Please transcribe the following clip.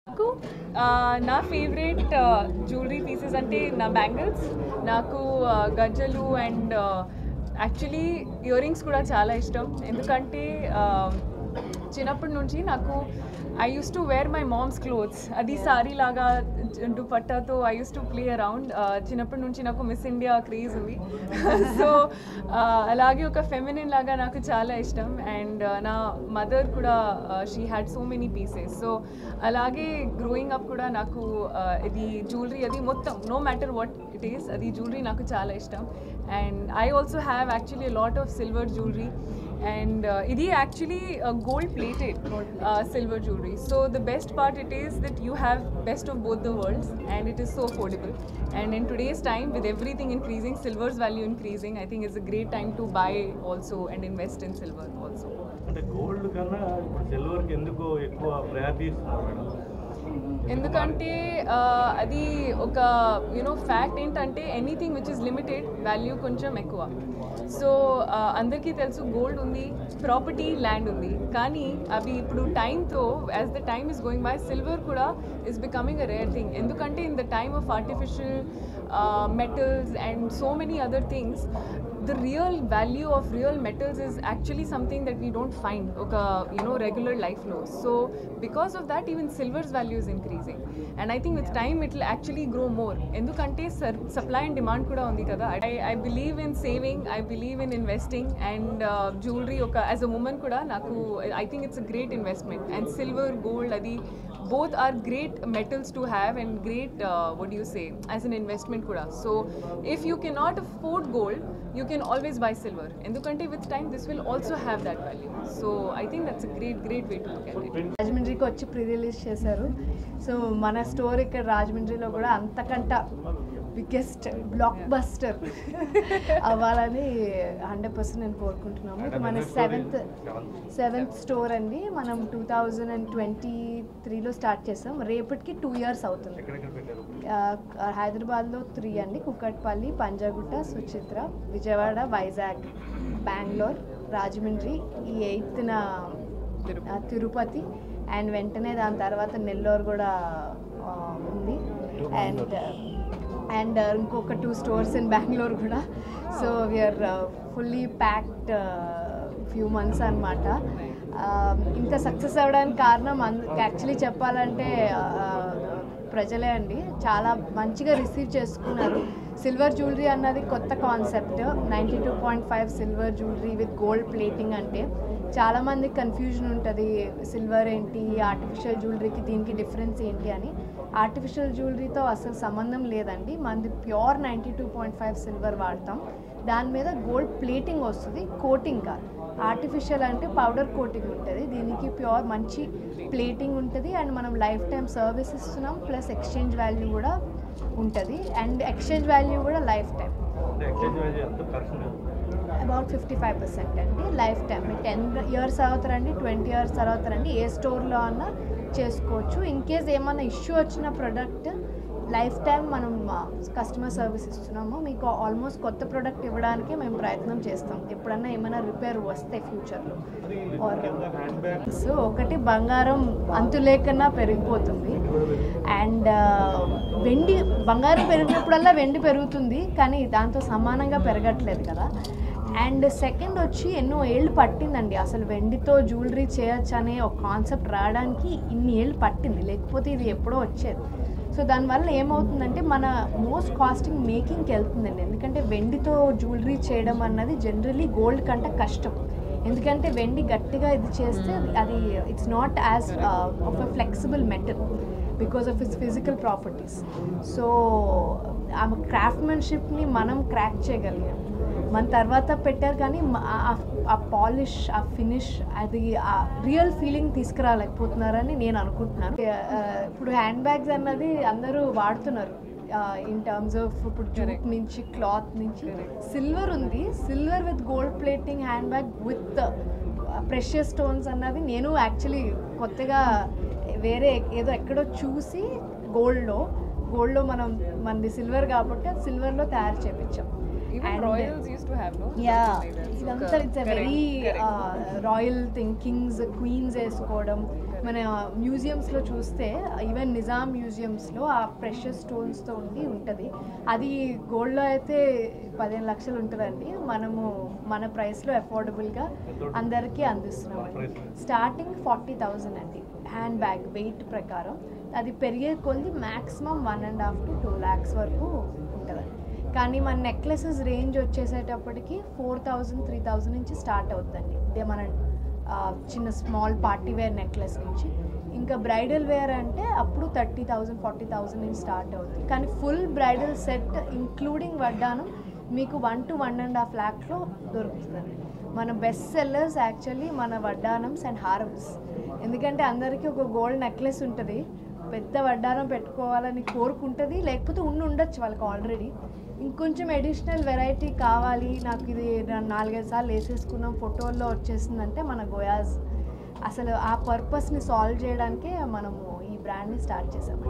నాకు నా favourite jewellery pieces అంటే నా బ్యాంగిల్స్, నాకు గజ్జలు అండ్ యాక్చువల్లీ ఇయర్ రింగ్స్ కూడా చాలా ఇష్టం. ఎందుకంటే చిన్నప్పటి నుంచి నాకు I used to wear my mom's clothes, అది సారీ లాగా దుపట్టాతో I used to play around. చిన్నప్పటి నుంచి నాకు మిస్ ఇండియా క్రేజ్ ఉంది. సో అలాగే ఒక ఫెమినిన్ లాగా నాకు చాలా ఇష్టం. అండ్ నా మదర్ కూడా she had so many pieces. So అలాగే గ్రోయింగ్ అప్ కూడా నాకు ఇది జ్యువెలరీ అది మొత్తం no matter what it is, అది జ్యువెలరీ నాకు చాలా ఇష్టం. And I also have actually lot of silver jewellery. And ఇది actually gold plated silver jewelry. So the best part it is that you have best of both the worlds, and it is so affordable. And in today's time, with everything increasing, silver's value increasing, I think it's a great time to buy also and invest in silver also. అంటే gold కన్నా silver కి ఎందుకు ఎక్కువ priority ఇస్తున్నారు madam? ఎందుకంటే అది ఒక fact ఏంటంటే anything which is limited value కొంచెం ఎక్కువ. సో అందరికీ తెలుసు గోల్డ్ ఉంది, ప్రాపర్టీ, ల్యాండ్ ఉంది, కానీ అవి ఇప్పుడు టైంతో as the time is going by silver కూడా is becoming a rare thing. ఎందుకంటే in the time of artificial metals and so many other things, the real value of real metals is actually something that we don't find oka regular life lo. So because of that even silver's value is increasing, and I think with time it will actually grow more. Endukante supply and demand kuda undi kada. I believe in saving, I believe in investing, and jewelry oka as a woman kuda naku I think it's a great investment. And silver, gold, adi both are great metals to have and great what do you say as an investment kuda. So if you cannot afford gold, you can always buy silver. Endukante with time this will also have that value. So I think that's a great way to look at it. రాజమండ్రికి వచ్చి pre release చేశారు. So మన store ఇక్కడ రాజమండ్రిలో కూడా అంతకంట biggest block buster అవ్వాలని 100% నేను కోరుకుంటున్నాము. ఇది మన సెవెంత్ స్టోర్ అండి. మనం 2023లో స్టార్ట్ చేసాం. రేపటికి 2 years అవుతుంది. హైదరాబాద్లో 3 అండి, కుక్కట్పల్లి, పంజాగుట్ట, సుచిత్ర, విజయవాడ, వైజాగ్, బెంగళూరు, రాజమండ్రి, ఈ 8న తిరుపతి, అండ్ వెంటనే దాని తర్వాత నెల్లూరు కూడా ఉంది. అండ్ ఇంకొక 2 stores ఇన్ బెంగళూరు కూడా. So we are fully packed few months అనమాట. ఇంత సక్సెస్ అవ్వడానికి కారణం యాక్చువల్లీ చెప్పాలంటే ప్రజలే అండి. చాలా మంచిగా రిసీవ్ చేసుకున్నారు. సిల్వర్ జ్యువెలరీ అన్నది కొత్త concept. 92.5 silver jewellery with gold plating అంటే చాలామందికి కన్ఫ్యూజన్ ఉంటుంది. సిల్వర్ ఏంటి, ఆర్టిఫిషియల్ జ్యువెలరీకి దీనికి డిఫరెన్స్ ఏంటి అని. ఆర్టిఫిషియల్ జ్యువెలరీతో అసలు సంబంధం లేదండి. మనది ప్యూర్ 92.5 సిల్వర్ వాడతాం. దాని మీద గోల్డ్ ప్లేటింగ్ వస్తుంది, కోటింగ్ కాదు. ఆర్టిఫిషియల్ అంటే పౌడర్ కోటింగ్ ఉంటుంది, దీనికి ప్యూర్ మంచి ప్లేటింగ్ ఉంటుంది. అండ్ మనం లైఫ్ టైం సర్వీస్ ఇస్తున్నాం, ప్లస్ ఎక్స్చేంజ్ వాల్యూ కూడా ఉంటుంది. అండ్ ఎక్స్చేంజ్ వాల్యూ కూడా లైఫ్ టైం అబౌట్ 55% అండి. లైఫ్ టైం 10 years అవుతారండి, 20 years అవుతారండి. ఏ స్టోర్లో అన్నా చేసుకోవచ్చు. ఇన్ కేస్ ఏమన్నా ఇష్యూ వచ్చిన ప్రోడక్ట్ లైఫ్ టైం మనం కస్టమర్ సర్వీస్ ఇస్తున్నాము. మీకు ఆల్మోస్ట్ కొత్త ప్రోడక్ట్ ఇవ్వడానికి మేము ప్రయత్నం చేస్తాం ఎప్పుడన్నా ఏమైనా రిపేర్ వస్తే ఫ్యూచర్లో. సో ఒకటి బంగారం అంతులేకన్నా పెరిగిపోతుంది. అండ్ బంగారం పెరిగినప్పుడల్లా వెండి పెరుగుతుంది, కానీ దాంతో సమానంగా పెరగట్లేదు కదా. అండ్ సెకండ్ వచ్చి ఎన్నో ఏళ్ళు పట్టిందండి అసలు వెండితో జ్యువెలరీ చేయొచ్చు అనే ఒక కాన్సెప్ట్ రావడానికి. ఇన్ని ఏళ్ళు పట్టింది, లేకపోతే ఇది ఎప్పుడో వచ్చేది. సో దానివల్ల ఏమవుతుందంటే మన మోస్ట్ కాస్టింగ్ మేకింగ్కి వెళ్తుందండి. ఎందుకంటే వెండితో జ్యువెలరీ చేయడం అన్నది జనరలీ గోల్డ్ కంటే కష్టం. ఎందుకంటే వెండి గట్టిగా ఇది చేస్తే అది it's not as of a flexible metal because of it's physical properties. So ఆ క్రాఫ్ట్మెన్షిప్ని మనం క్రాక్ చేయగలిగాం. మన తర్వాత పెట్టారు, కానీ ఆ పాలిష్, ఆ ఫినిష్, అది ఆ రియల్ ఫీలింగ్ తీసుకురాలేకపోతున్నారని నేను అనుకుంటున్నాను. ఇప్పుడు హ్యాండ్ బ్యాగ్స్ అన్నది అందరూ వాడుతున్నారు ఇన్ టర్మ్స్ ఆఫ్ ఇప్పుడు జూట్ నుంచి, క్లాత్ నుంచి. సిల్వర్ ఉంది, silver with gold plating hand bag with precious stones అన్నది నేను యాక్చువల్లీ కొత్తగా వేరే ఏదో ఎక్కడో చూసి గోల్డ్లో మనది సిల్వర్ కాబట్టి సిల్వర్లో తయారు చేయించాం. Even And royals used to have, no? Yeah, Something like that. So, ఇదంతా it's correct, very correct. Royal thing. Kings queens వేసుకోవడం మన మ్యూజియంస్లో చూస్తే, ఈవెన్ నిజాం మ్యూజియంస్లో ఆ ప్రెషర్ స్టోన్స్తో ఉంటుంది. అది గోల్డ్లో అయితే 15 లక్షలు ఉంటుందండి. మనము మన ప్రైస్లో అఫోర్డబుల్గా అందరికీ అందిస్తున్నామండి. స్టార్టింగ్ 40,000 అండి హ్యాండ్ బ్యాగ్ వెయిట్ ప్రకారం. అది పెరిగే కొద్ది మ్యాక్సిమం 1.5 to 2 lakhs వరకు ఉంటుందండి. కానీ మన నెక్లెసెస్ రేంజ్ వచ్చేసేటప్పటికి 4,000 3,000 నుంచి స్టార్ట్ అవుతుందండి. ఇదే మన చిన్న స్మాల్ పార్టీ వేర్ నెక్లెస్ నుంచి. ఇంకా బ్రైడల్ వేర్ అంటే అప్పుడు 30,000 40,000 నుంచి స్టార్ట్ అవుతుంది. కానీ ఫుల్ బ్రైడల్ సెట్ ఇంక్లూడింగ్ వడ్డానం మీకు 1 to 1.5 lakhలో దొరుకుతుందండి. మన బెస్ట్ సెల్లర్స్ యాక్చువల్లీ మన వడ్డానమ్స్ అండ్ హారమ్స్. ఎందుకంటే అందరికీ ఒక గోల్డ్ నెక్లెస్ ఉంటుంది, పెద్ద వడ్డానం పెట్టుకోవాలని కోరుకుంటుంది, లేకపోతే ఉండొచ్చు వాళ్ళకి ఆల్రెడీ. ఇంకొంచెం అడిషనల్ వెరైటీ కావాలి, నాకు ఇది 4-5 సార్లు వేసేసుకున్నాం ఫోటోల్లో వచ్చేసిందంటే మన గోయాజ్ అసలు ఆ పర్పస్ని సాల్వ్ చేయడానికే మనము ఈ బ్రాండ్ని స్టార్ట్ చేసాము.